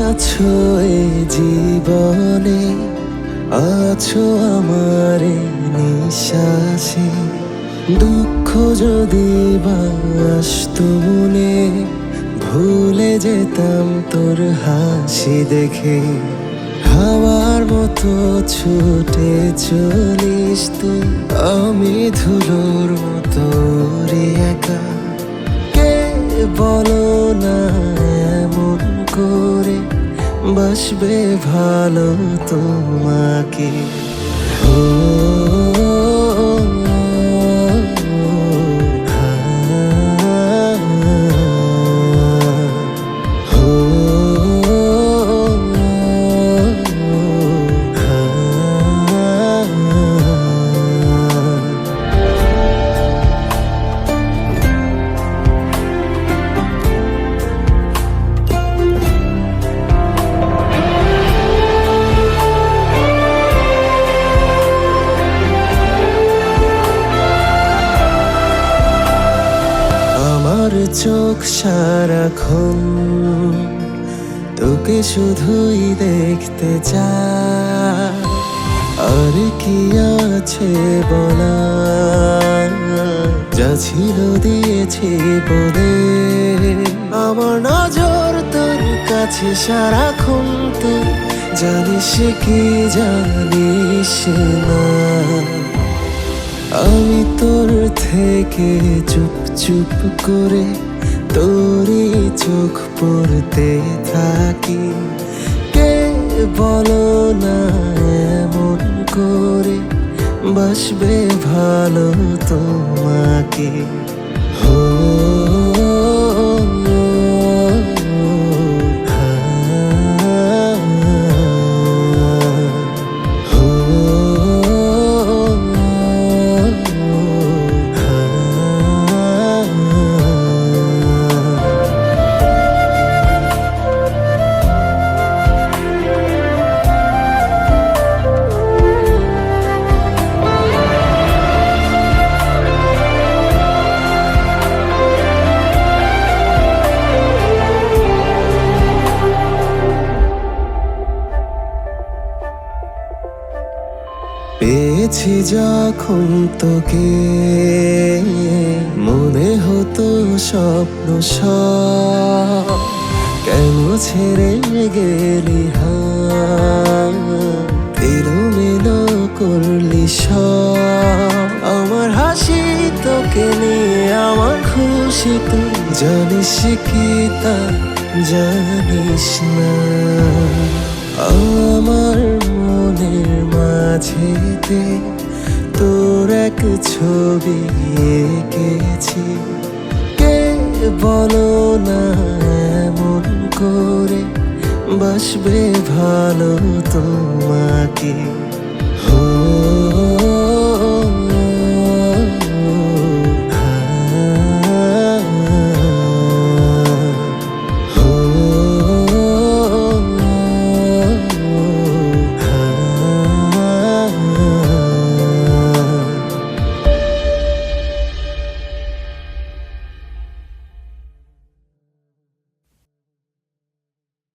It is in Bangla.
আছো এ জীবনে, আছো আমার নিঃশ্বাসে। দুঃখ যদি বা আসতো মনে, ভুলে যেতাম তোর হাসি দেখে। হাওয়ার মতো ছুটে চলিস তুই, আমি ধুলোর মতো উড়ি একা। কে বলো না এমন করে বাসবে ভালো তোমাকে। ও চোখ সারাক্ষণ তোকে শুধুই দেখতে চায়। আর কি আছে বলা, যা ছিল দিয়েছি বলে। আমার নজর তোর কাছে সারাক্ষণ, তুই জানিস কি জানিস না। আমি তোর থেকে চুপ চুপ করে তোরই চোখ পড়তে থাকি। কে বলো না এমন করে বাসবে ভালো তোমাকে। হো পেয়েছি যখন তোকে, মনে হতো স্বপ্ন সব। কেন ছেড়ে গেলি এলোমেলো করলি সব। আমার হাসি তোকে নিয়ে, আমার খুশি তুই জানিস কি তা জানিস না। আমার মনের মাঝেতে তোর এক ছবি এঁকেছি। কে বলো না এমন করে বাসবে ভালো তোমাকে।